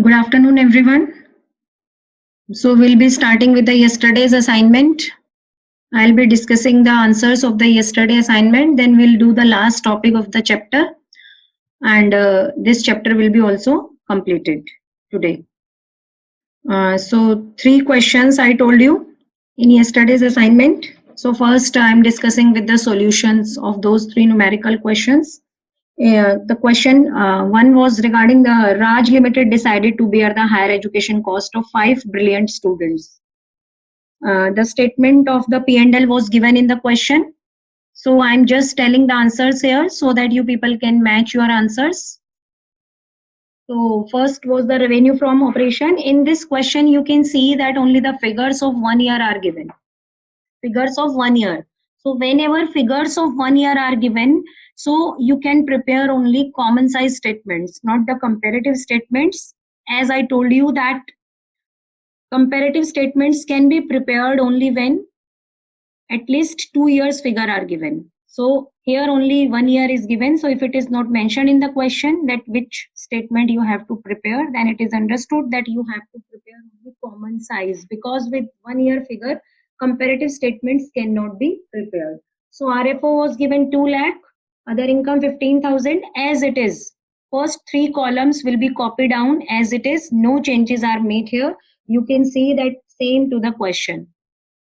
Good afternoon, everyone. So we'll be starting with the yesterday's assignment. I'll be discussing the answers of the yesterday assignment. Then we'll do the last topic of the chapter. And this chapter will be also completed today. So 3 questions I told you in yesterday's assignment. So first I'm discussing with the solutions of those 3 numerical questions. The question 1 was regarding the Raj Limited decided to bear the higher education cost of 5 brilliant students. The statement of the P&L was given in the question. So I'm just telling the answers here so that you people can match your answers. So first was the revenue from operation. In this question, you can see that only the figures of 1 year are given. Figures of 1 year. So whenever figures of 1 year are given, so you can prepare only common size statements, not the comparative statements. As I told you that comparative statements can be prepared only when at least 2 years figure are given. So here only 1 year is given. So if it is not mentioned in the question that which statement you have to prepare, then it is understood that you have to prepare only common size, because with 1 year figure, comparative statements cannot be prepared. So RFO was given 2 lakh, other income 15,000 as it is. First 3 columns will be copied down as it is. No changes are made here. You can see that same to the question.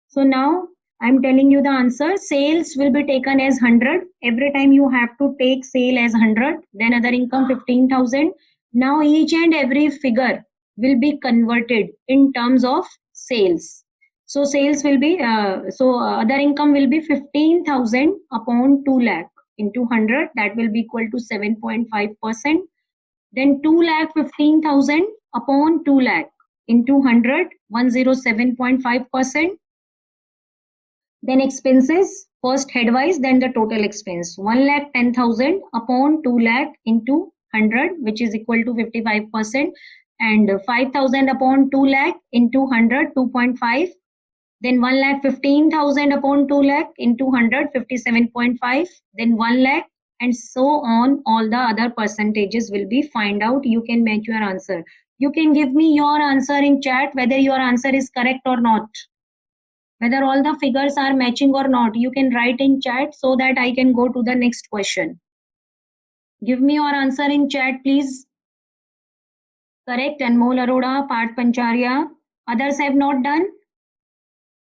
So now I'm telling you the answer. Sales will be taken as 100. Every time you have to take sale as 100. Then other income 15,000. Now each and every figure will be converted in terms of sales. So sales will be, other income will be 15,000 upon 2 lakh into 100. That will be equal to 7.5%. Then 2 lakh 15,000 upon 2 lakh into 100, 107.5%. Then expenses, first headwise, then the total expense. 1,10,000 upon 2 lakh into 100, which is equal to 55%, and 5,000 upon 2 lakh into 100, 2.5. Then 1,15,000 upon 2 lakh into 100, 57.5. Then 1 lakh, and so on. All the other percentages will be find out. You can make your answer. You can give me your answer in chat whether your answer is correct or not. Whether all the figures are matching or not, you can write in chat so that I can go to the next question. Give me your answer in chat, please. Correct. Anmol Arora, Parth Pancharia. Others have not done?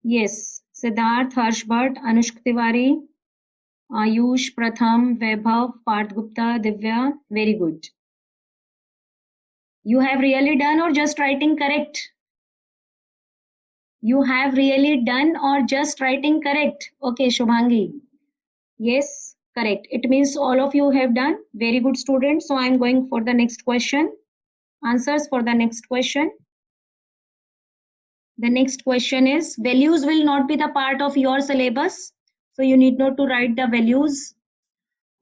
Yes. Siddharth, Harsh Bhatt, Anushka Tiwari, Ayush, Pratham, Vaibhav, Parth Gupta, Divya. Very good. You have really done or just writing correct? You have really done or just writing correct? Okay, Shubhangi. Yes, correct. It means all of you have done. Very good, students. So I'm going for the next question. Answers for the next question. The next question is, values will not be the part of your syllabus. So you need not to write the values.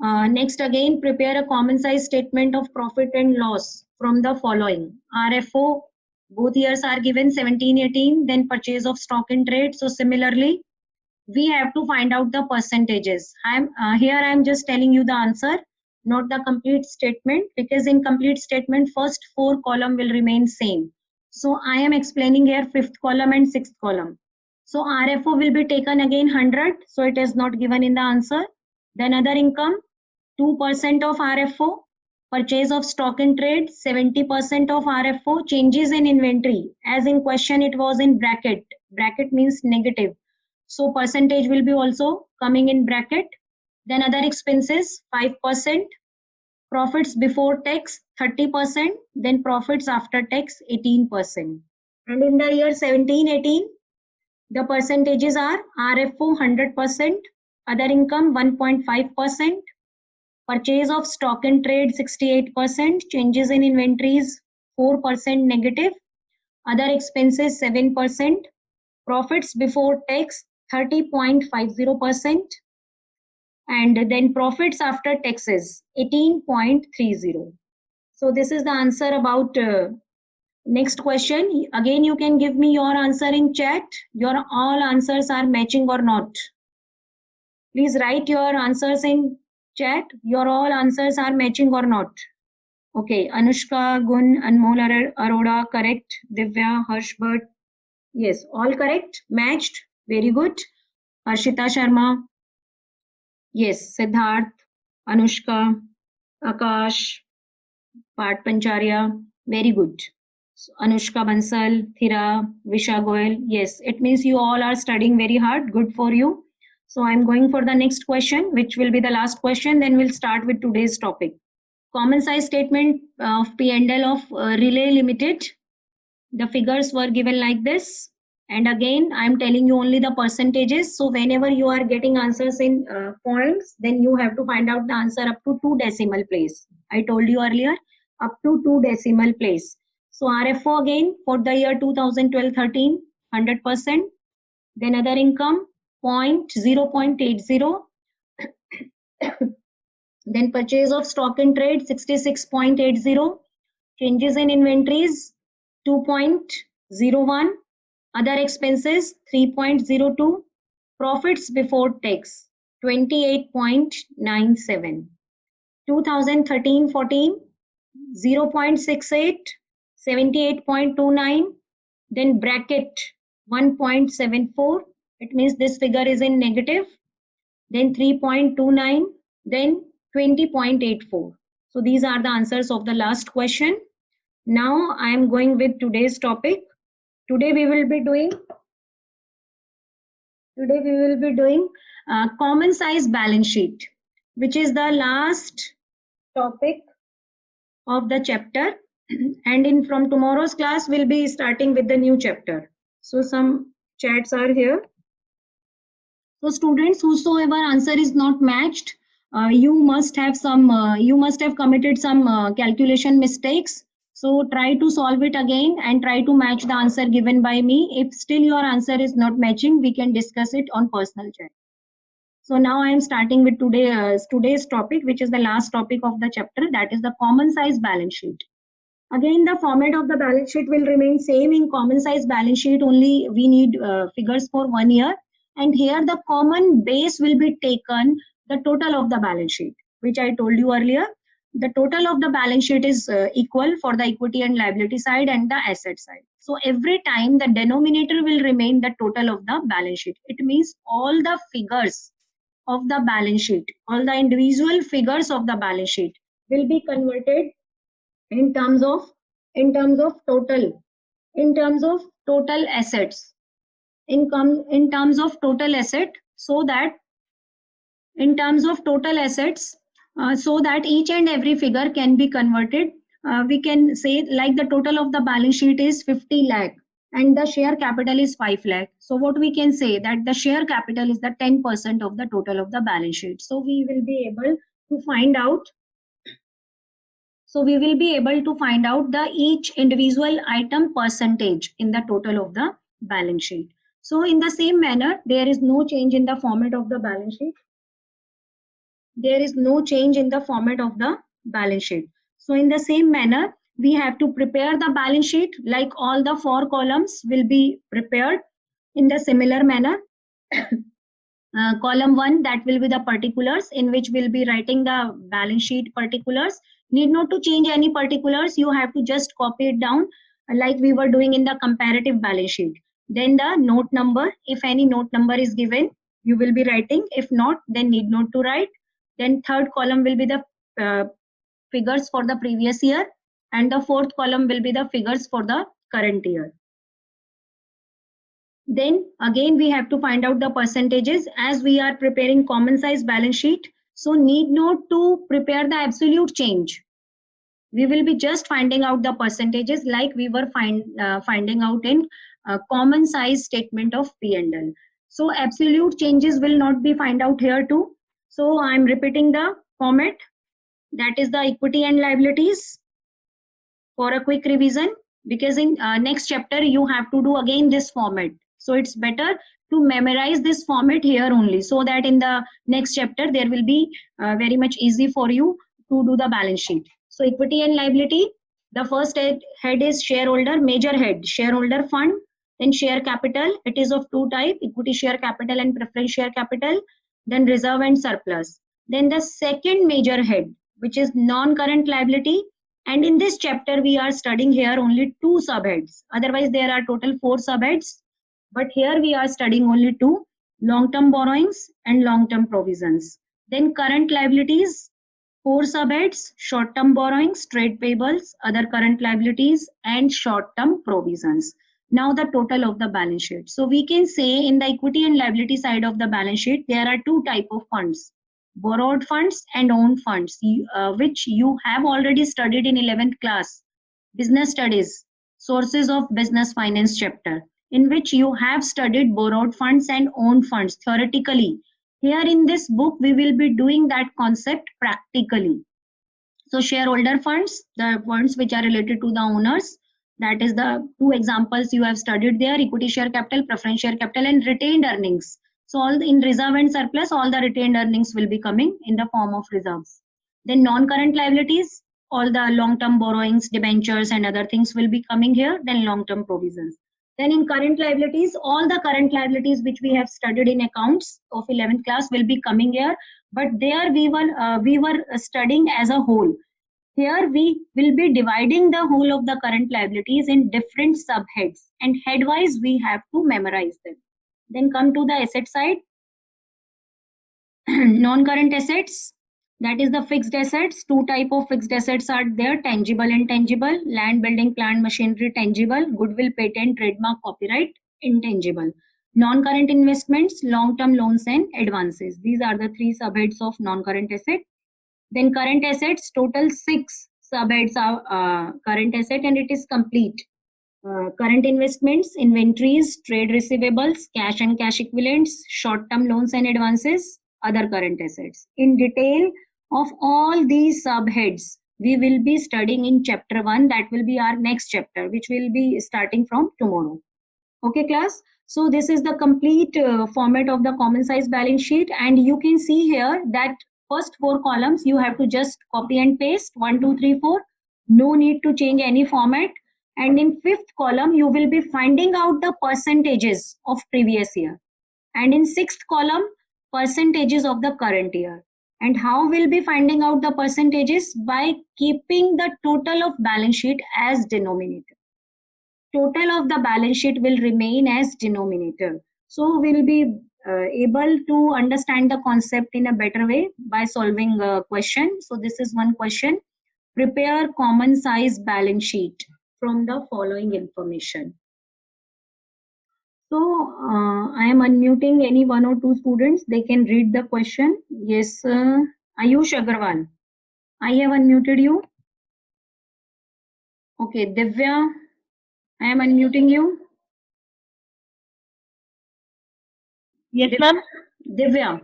Next again, prepare a common size statement of profit and loss from the following. RFO, both years are given 17-18, then purchase of stock in trade. So similarly, we have to find out the percentages. Here I'm just telling you the answer, not the complete statement, because in complete statement first 4 column will remain same. So I am explaining here 5th column and 6th column. So RFO will be taken again 100, so it is not given in the answer. Then other income 2% of RFO, purchase of stock in trade 70% of RFO, changes in inventory, as in question it was in bracket. Bracket means negative. So percentage will be also coming in bracket. Then other expenses 5%, profits before tax 30%, then profits after tax 18%. And in the year 17-18, the percentages are RFO 100%, other income 1.5%, purchase of stock in trade 68%, changes in inventories 4% negative, other expenses 7%, profits before tax 30.50%, and then profits after taxes 18.30. So this is the answer about next question. Again, you can give me your answer in chat. Your all answers are matching or not. Please write your answers in chat. Your all answers are matching or not. Okay, Anushka, Gun, Anmol Arora, correct. Divya, Harsh Bhatt, yes, all correct. Matched, very good. Harshita Sharma, yes. Siddharth, Anushka, Akash, Part Pancharia, very good. So, Anushka Bansal, Thira, Visha Goel, yes, it means you all are studying very hard, good for you. So I'm going for the next question, which will be the last question, then we'll start with today's topic. Common size statement of P&L of Relay Limited. The figures were given like this, and again I'm telling you only the percentages. So whenever you are getting answers in points, then you have to find out the answer up to 2 decimal place. I told you earlier, up to 2 decimal place. So RFO again for the year 2012-13, 100%. Then other income 0.80. Then purchase of stock in trade 66.80. Changes in inventories 2.01, other expenses 3.02, profits before tax 28.97, 2013-14 0.68, 78.29, then bracket 1.74, it means this figure is in negative, then 3.29, then 20.84. So these are the answers of the last question. Now I am going with today's topic. Today we will be doing common size balance sheet, which is the last topic of the chapter. And in from tomorrow's class we'll be starting with the new chapter. So some chats are here. So students, whosoever answer is not matched, you must have committed some calculation mistakes. So try to solve it again and try to match the answer given by me. If still your answer is not matching, we can discuss it on personal chat. So now I am starting with today's topic, which is the last topic of the chapter, that is the common size balance sheet. Again, the format of the balance sheet will remain same. In common size balance sheet only we need figures for 1 year, and here the common base will be taken the total of the balance sheet, which I told you earlier. The total of the balance sheet is equal for the equity and liability side and the asset side. So every time the denominator will remain the total of the balance sheet. It means all the figures of the balance sheet, all the individual figures of the balance sheet will be converted in terms of total assets, in terms of total asset, so that in terms of total assets, so that each and every figure can be converted. We can say like the total of the balance sheet is 50 lakh and the share capital is 5 lakh. So what we can say that the share capital is the 10% of the total of the balance sheet. So we will be able to find out the each individual item percentage in the total of the balance sheet. So in the same manner, there is no change in the format of the balance sheet. So in the same manner, we have to prepare the balance sheet, like all the 4 columns will be prepared in the similar manner. Column 1, that will be the particulars, in which we'll be writing the balance sheet particulars. Need not to change any particulars, you have to just copy it down like we were doing in the comparative balance sheet. Then the note number, if any note number is given, you will be writing. If not, then need not to write. Then third column will be the figures for the previous year, and the fourth column will be the figures for the current year. Then again we have to find out the percentages, as we are preparing common size balance sheet. So need not to prepare the absolute change. We will be just finding out the percentages like we were finding out in common size statement of P&L. So absolute changes will not be find out here too. So I am repeating the format, that is the equity and liabilities, for a quick revision, because in next chapter you have to do again this format. So it's better to memorize this format here only, so that in the next chapter there will be very much easy for you to do the balance sheet. So equity and liability, the first head is shareholder, major head, shareholder fund. Then share capital, it is of 2 types, equity share capital and preference share capital. Then reserve and surplus. Then the second major head, which is non-current liability, And in this chapter, we are studying here only 2 subheads. Otherwise, there are total 4 subheads. But here we are studying only 2, long-term borrowings and long-term provisions. Then current liabilities, 4 subheads, short-term borrowings, trade payables, other current liabilities, and short-term provisions. Now the total of the balance sheet. So we can say in the equity and liability side of the balance sheet, there are 2 type of funds: borrowed funds and owned funds, which you have already studied in 11th class, business studies, sources of business finance chapter, in which you have studied borrowed funds and owned funds theoretically. Here in this book, we will be doing that concept practically. So shareholder funds, the funds which are related to the owners, that is the 2 examples you have studied there: equity share capital, preference share capital, and retained earnings. So all in reserve and surplus, all the retained earnings will be coming in the form of reserves. Then non-current liabilities, all the long-term borrowings, debentures, and other things will be coming here. Then long-term provisions. Then in current liabilities, all the current liabilities which we have studied in accounts of 11th class will be coming here. But there we were studying as a whole. Here we will be dividing the whole of the current liabilities in different subheads, and headwise we have to memorize them. Then come to the asset side. Non-current assets, that is the fixed assets. 2 type of fixed assets are there: tangible and intangible. Land, building, plant, machinery, tangible; goodwill, patent, trademark, copyright, intangible. Non-current investments, long-term loans and advances. These are the 3 subheads of non-current asset. Then current assets, total 6 subheads are current asset, and it is complete. Current investments, inventories, trade receivables, cash and cash equivalents, short-term loans and advances, other current assets. In detail of all these subheads, we will be studying in chapter 1. That will be our next chapter, which will be starting from tomorrow. Okay, class? So this is the complete format of the common size balance sheet, and you can see here that first 4 columns you have to just copy and paste 1, 2, 3, 4. No need to change any format. And in 5th column, you will be finding out the percentages of previous year. And in 6th column, percentages of the current year. And how we'll be finding out the percentages? By keeping the total of balance sheet as denominator. Total of the balance sheet will remain as denominator. So we'll be able to understand the concept in a better way by solving a question. So this is one question: prepare common size balance sheet from the following information. So I am unmuting any 1 or 2 students. They can read the question. Yes, Ayush Agarwal, I have unmuted you. Okay, Divya, I am unmuting you. Yes, ma'am. Divya.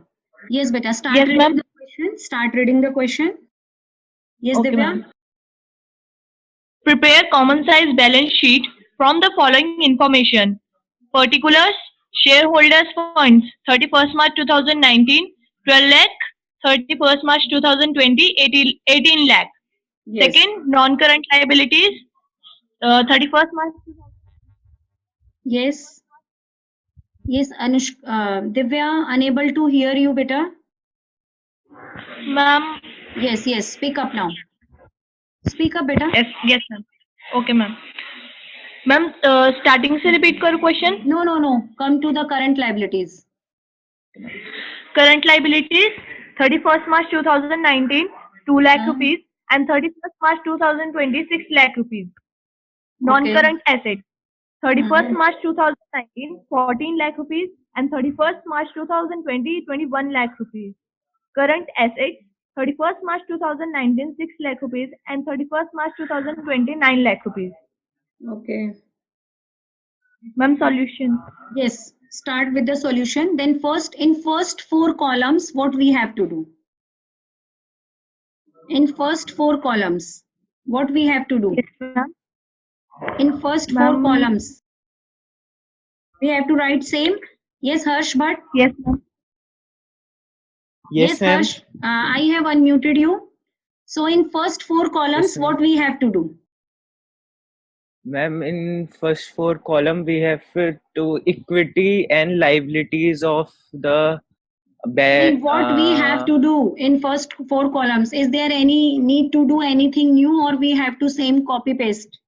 Yes, beta. Start Yes, reading ma'am. the question. Start reading the question. Yes, Okay, Divya. ma'am. Prepare common size balance sheet from the following information. Particulars: shareholders funds 31st March 2019 12 lakh, 31st March 2020 18 lakh. Yes. Second, non-current liabilities 31st March. Yes. Yes, Anush. Divya, unable to hear you, beta. Ma'am. Yes, yes. Speak up now. Speak up, beta. Yes, ma'am. Okay, ma'am. Ma'am starting से repeat करो question. No, no, no. Come to the current liabilities. Current liabilities 31st March 2019 2 lakh rupees and 31st March 2020 6 lakh rupees. Non-current assets 31st March 2019 14 lakh rupees and 31st March 2020 21 lakh rupees. Current assets 31st March 2019 6 lakh rupees and 31st March 2020 9 lakh rupees. Okay. Ma'am, solution. Yes. Start with the solution. Then first, in first 4 columns, what we have to do? In first 4 columns, what we have to do? Yes, ma'am. In first 4 columns, we have to write same. Yes, Harsh Bhatt. Yes, ma'am. Yes, Harsh. I have unmuted you. So in first 4 columns, what we have to do? Ma'am, in first 4 column we have to equity and liabilities of the What we have to do in first 4 columns? Is there any need to do anything new, or we have to same copy paste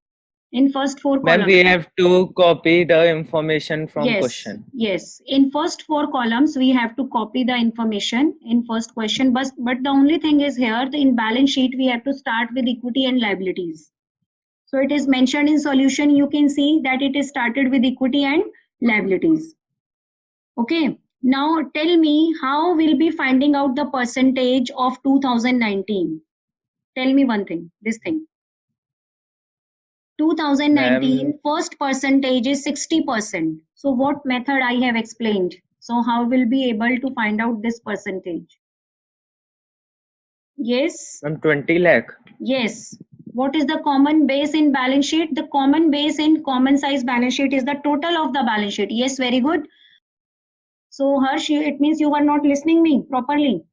in first 4 Ma'am, columns? we have to copy the information from Yes, question. yes. In first 4 columns, we have to copy the information in first question. But the only thing is here, in balance sheet, we have to start with equity and liabilities. So it is mentioned in solution. You can see that it is started with equity and liabilities. Okay. Now tell me how we'll be finding out the percentage of 2019. Tell me one thing, this thing. 2019 first percentage is 60%. So what method I have explained? So how will be able to find out this percentage? Yes. Ma'am, 20 lakh. Yes. What is the common base in balance sheet? The common base in common size balance sheet is the total of the balance sheet. Yes, very good. So Harsh, it means you were not listening me properly.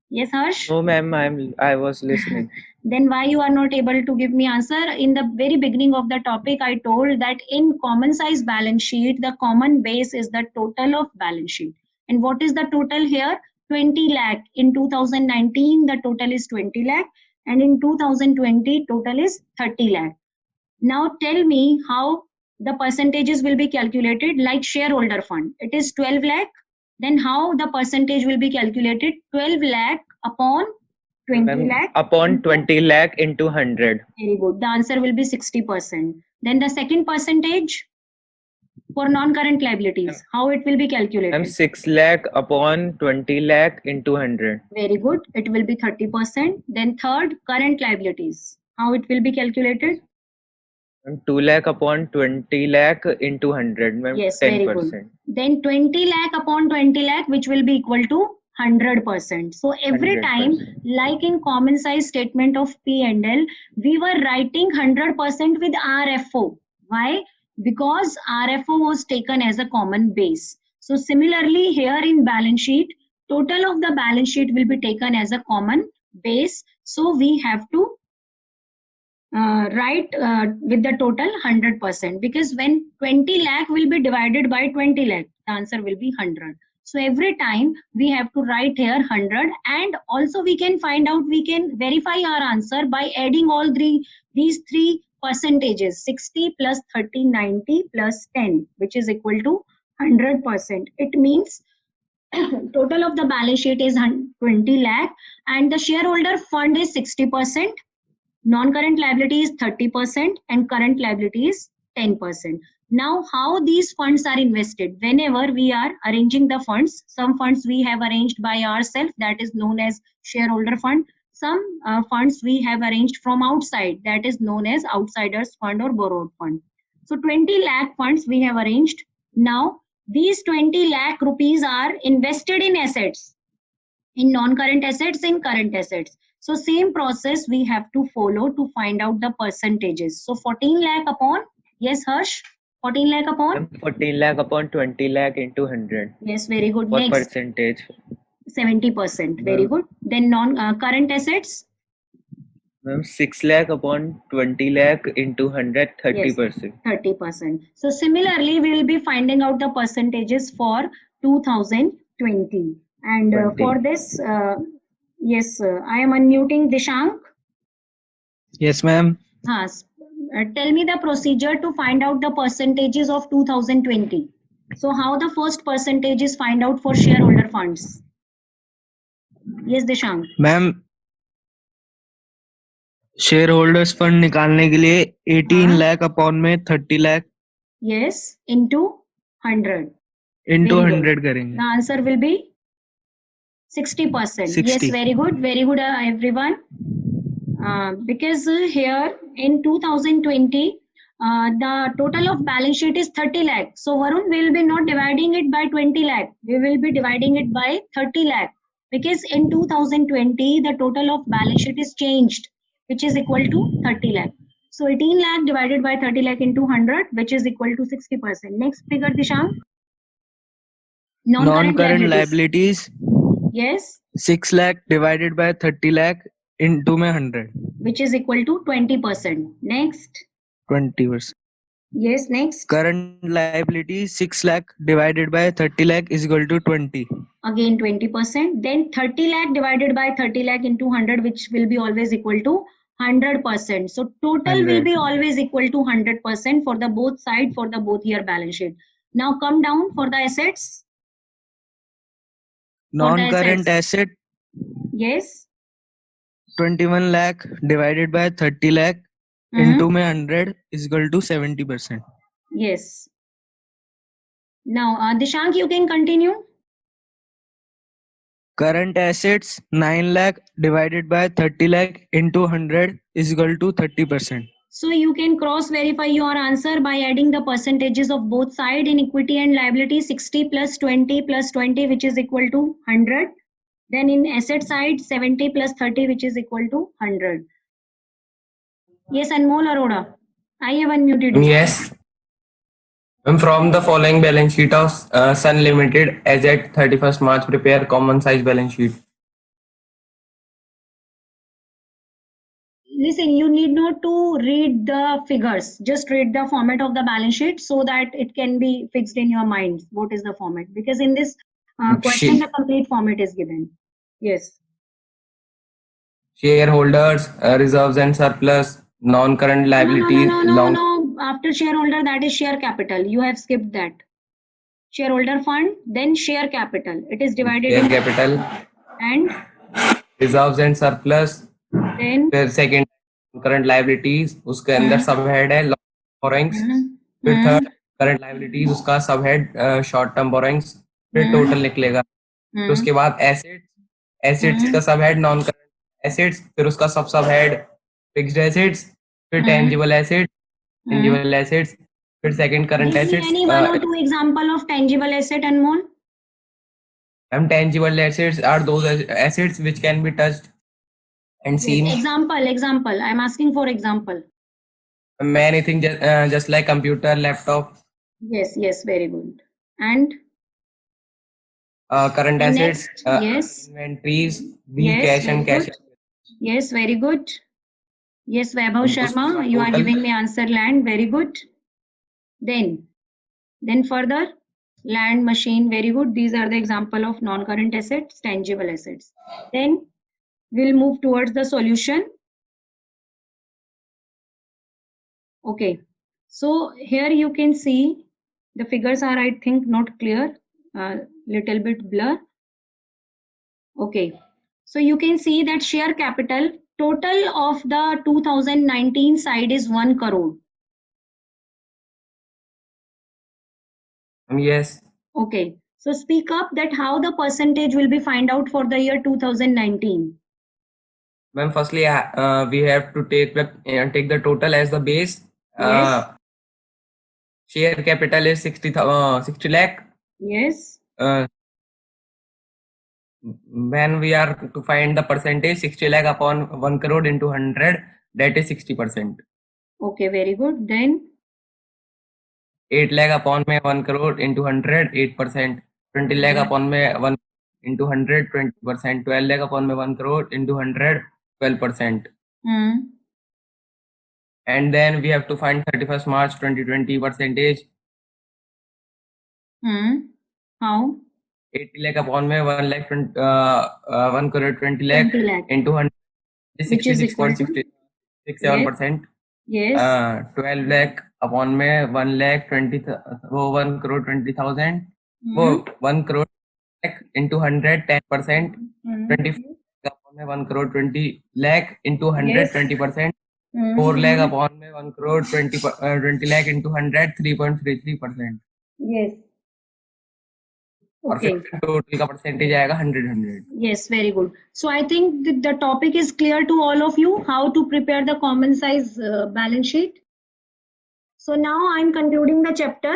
Yes, Harsh? No, ma'am, I was listening. Then why you are not able to give me answer? In the very beginning of the topic, I told that in common size balance sheet, the common base is the total of balance sheet. And what is the total here? 20 lakh. In 2019, the total is 20 lakh. And in 2020, total is 30 lakh. Now tell me how the percentages will be calculated. Like shareholder fund, it is 12 lakh. Then how the percentage will be calculated? 12 lakh upon 20 Ma'am, lakh. upon 20 lakh into 100. Very good. The answer will be 60%. Then the second percentage for non-current liabilities, how it will be Ma'am, calculated? 6 lakh upon 20 lakh into 100. Very good. It will be 30%. Then third, current liabilities, how it will be calculated? Ma'am, 2 lakh upon 20 lakh into 100. Ma'am, Yes, 10%. very good. Then 20 lakh upon 20 lakh, which will be equal to 100%. So every time, 100%. like in common size statement of P&L, we were writing 100% with RFO. Why? Because RFO was taken as a common base. So similarly, here in balance sheet, total of the balance sheet will be taken as a common base. So we have to write with the total 100%, because when 20 lakh will be divided by 20 lakh, the answer will be 100. So every time we have to write here 100, and also we can find out, we can verify our answer by adding all these three percentages, 60 plus 30, 90 plus 10, which is equal to 100%. It means total of the balance sheet is 20 lakh and the shareholder fund is 60%. Non-current liability is 30% and current liability is 10%. Now, how these funds are invested? Whenever we are arranging the funds, some funds we have arranged by ourselves, that is known as shareholder fund. Some funds we have arranged from outside, that is known as outsiders fund or borrowed fund. So 20 lakh funds we have arranged. Now, these 20 lakh rupees are invested in assets, in non-current assets, in current assets. So same process we have to follow to find out the percentages. So 14 lakh upon, yes Harsh, 14 lakh upon? Ma'am, 14 lakh upon 20 lakh into 100. Yes, very good. What Next, percentage? 70%. Very good. Then non-current assets? Ma'am, 6 lakh upon 20 lakh into 100, 30%. 30%. So similarly, we will be finding out the percentages for 2020. And for this, yes, I am unmuting Dishank. Yes, ma'am. Tell me the procedure to find out the percentages of 2020. So how the first percentage is find out for shareholder funds? Yes, Dishank. Ma'am share holders fund निकालने के लिए 18 lakh upon में 30 lakh Yes, into 100. into Very good. 100 करेंगे. The answer will be 60%. 60. Yes, very good, everyone. Because here in 2020, the total of balance sheet is 30 lakh. So Varun will be not dividing it by 20 lakh. We will be dividing it by 30 lakh. Because in 2020, the total of balance sheet is changed, which is equal to 30 lakh. So 18 lakh divided by 30 lakh into 100, which is equal to 60%. Next figure, Dishank. Non-current liabilities. Yes. 6 lakh divided by 30 lakh into में 100. Which is equal to 20%. Next. 20%. Yes, next. Current liability 6 lakh divided by 30 lakh is equal to 20. Again 20%. Then 30 lakh divided by 30 lakh into 100, which will be always equal to 100%. So total will 100. be always equal to 100% for the both side, for the both year balance sheet. Now come down for the assets. For the Non-current assets. asset Yes. 21 lakh divided by 30 lakh into 100 is equal to 70%. Yes. Now, Dishank, you can continue. Current assets 9 lakh divided by 30 lakh into 100 is equal to 30%. So you can cross verify your answer by adding the percentages of both side in equity and liability. 60 plus 20 plus 20, which is equal to 100. Then in asset side 70 plus 30, which is equal to 100. Yes, Anmol Arora, I have unmuted you. Yes. From the following balance sheet of Sun Limited as at 31st March, prepare common size balance sheet. Listen, you need not to read the figures. Just read the format of the balance sheet so that it can be fixed in your mind. What is the format? Because in this question, the complete format is given. Yes. Shareholders, reserves and surplus, non-current liabilities, No. After shareholder, that is share capital. You have skipped that. Shareholder fund, then share capital. It is divided share in capital, and reserves and surplus. then फिर second current liabilities, उसके अंदर सब head है borrowings. फिर third current liabilities, उसका सब head short term borrowings. फिर total निकलेगा. तो उसके बाद एसेट्स का सब हेड नॉन करंट एसेट्स. फिर उसका सब हेड फिक्स्ड एसेट्स. फिर टेंजिबल एसेट्स, tangible assets. फिर second current assets. any one or two example of tangible asset, Anmol? Tangible assets are those assets which can be touched and seen. Example. I'm asking for example. Many things, just like computer, laptop. Yes, very good. And Current assets, next, yes. inventories, Yes, cash very and cash. good. Yes, very good. Yes, Vaibhav Sharma, you are total. giving me answer land. Very good. Then further, land, machine, very good. These are the example of non-current assets, tangible assets. Then we'll move towards the solution. Okay, so here you can see the figures are, I think, not clear, little bit blur. Okay, so you can see that share capital total of the 2019 side is 1 crore. Yes. Okay, so speak up that how the percentage will be find out for the year 2019. Ma'am, firstly, we have to take the total as the base. Yes. Share capital is 60 lakh. Yes. When we are to find the percentage, 60 lakh upon 1 crore into 100, that is 60%. Okay, very good. Then 8 lakh upon में 1 crore into 100, 8%. 20 lakh upon में 1 into 100, 20%. 12 lakh upon में 1 crore into 100, 12%. And then we have to find 31st March 2020 percentage. How? 80 lakh upon में 1 lakh 1 crore 20 lakh into 100, 66.67%. Yes. 12 lakh upon में 1 lakh 20 वो 1 crore 20,000 वो 1 crore lakh into 100 10%. 24 upon में 1 crore 20 lakh into 100 20%. 4 lakh upon में 1 crore 20 lakh into 100 3.33%. Yes. Okay. Total का percentage आएगा 100. Yes, very good. So I think the topic is clear to all of you how to prepare the common size balance sheet. So now I'm concluding the chapter.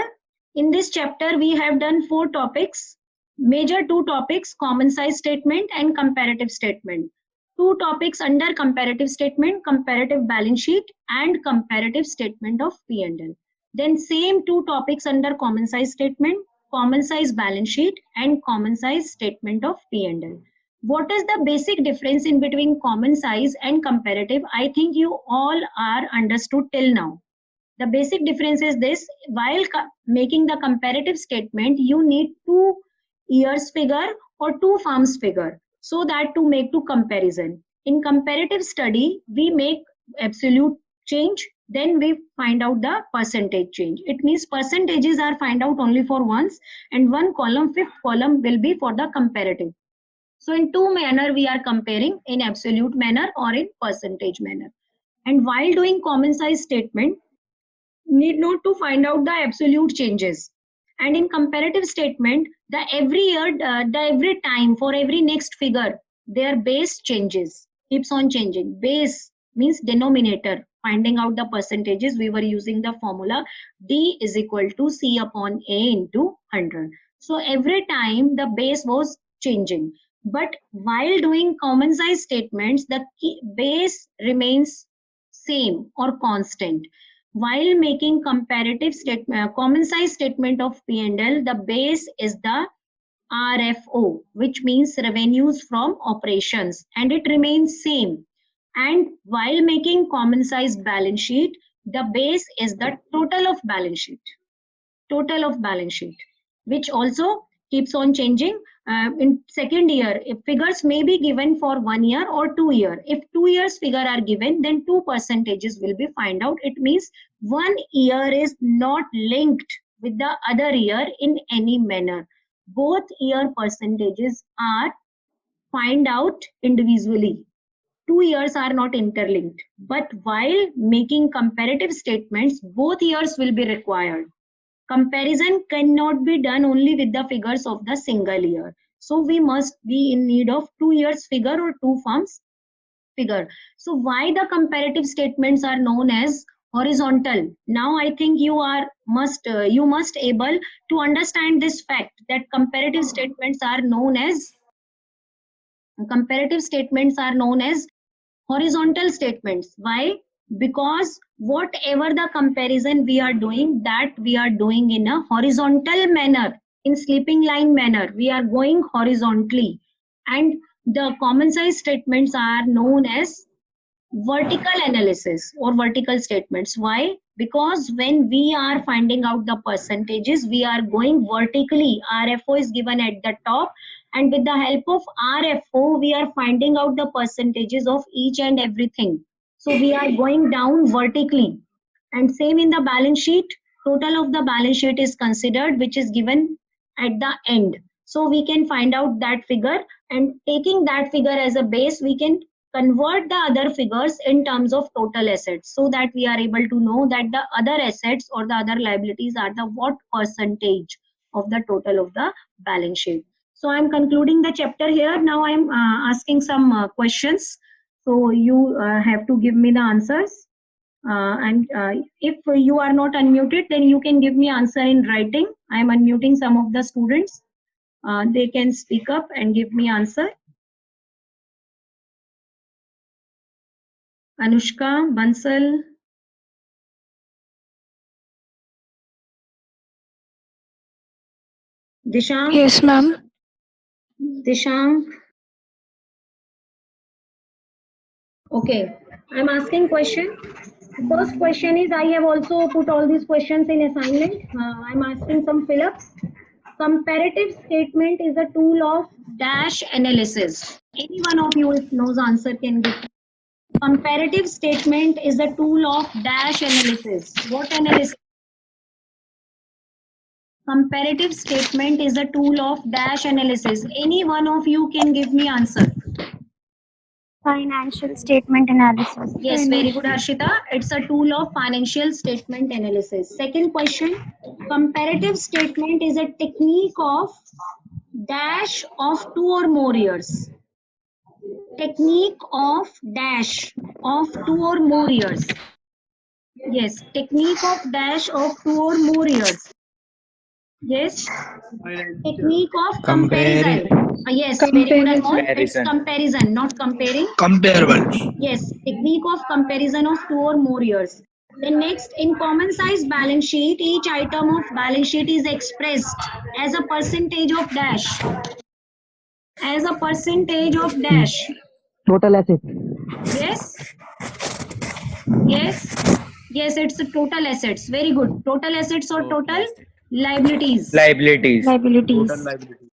In this chapter, we have done 4 topics. Major 2 topics, common size statement and comparative statement. 2 topics under comparative statement, comparative balance sheet and comparative statement of P&L. Then same 2 topics under common size statement, common size balance sheet and common size statement of P&L. What is the basic difference in between common size and comparative? I think you all are understood till now. The basic difference is this: while making the comparative statement, you need 2 years figure or 2 firms figure, so that to make to comparison. In comparative study, we make absolute change, then we find out the percentage change. It means percentages are find out only for once, and one column, fifth column will be for the comparative. So in two manner we are comparing, in absolute manner or in percentage manner. And while doing common size statement, need not to find out the absolute changes. And in comparative statement, the every year, the every time for every next figure, their base changes, keeps on changing. Base means denominator. Finding out the percentages, we were using the formula D is equal to C upon A into 100. So every time the base was changing. But while doing common size statements, the base remains same or constant. While making comparative statement, common size statement of P&L, the base is the RFO, which means revenues from operations, and it remains same. And while making common size balance sheet, the base is the total of balance sheet. Total of balance sheet, which also keeps on changing. In second year, if figures may be given for 1 year or 2 year. If 2 years figure are given, then 2 percentages will be find out. It means 1 year is not linked with the other year in any manner. Both year percentages are find out individually. 2 years are not interlinked. But while making comparative statements, both years will be required. Comparison cannot be done only with the figures of the single year. So we must be in need of 2 years figure or 2 firms figure. So why the comparative statements are known as horizontal? Now I think you must able to understand this fact that comparative statements are known as horizontal statements. Why? Because whatever the comparison we are doing, that we are doing in a horizontal manner, in sleeping line manner, we are going horizontally. And the common size statements are known as vertical analysis or vertical statements. Why? Because when we are finding out the percentages, we are going vertically. RFO is given at the top, and with the help of RFO, we are finding out the percentages of each and everything. So we are going down vertically. And same in the balance sheet, total of the balance sheet is considered, which is given at the end. So we can find out that figure, and taking that figure as a base, we can convert the other figures in terms of total assets, so that we are able to know that the other assets or the other liabilities are the what percentage of the total of the balance sheet. So I'm concluding the chapter here. Now I'm asking some questions. So you have to give me the answers. And if you are not unmuted, then you can give me answer in writing. I'm unmuting some of the students. They can speak up and give me answer. Anushka, Bansal, Dishank. Yes, ma'am. Dishank. Okay, I'm asking question. First question is, I have also put all these questions in assignment. I'm asking some fill-ups. Comparative statement is a tool of dash analysis. Any one of you, if knows answer, can give. Comparative statement is a tool of dash analysis. What analysis? Comparative statement is a tool of dash analysis. Any one of you can give me answer. Financial statement analysis. Yes, very good, Harshita. It's a tool of financial statement analysis. Second question, comparative statement is a technique of dash of 2 or more years. Technique of dash of 2 or more years. Yes, technique of dash of 2 or more years. Yes, technique of comparison. Yes, very good, Anmol. It's comparison, not comparing. Comparable. Yes, technique of comparison of 2 or more years. Then next, in common size balance sheet, each item of balance sheet is expressed as a percentage of dash. As a percentage of dash. Total asset. Yes. Yes. Yes, it's the total assets. Very good. Total assets or Oh, total yes. liabilities. Liabilities. Liabilities. Total liability.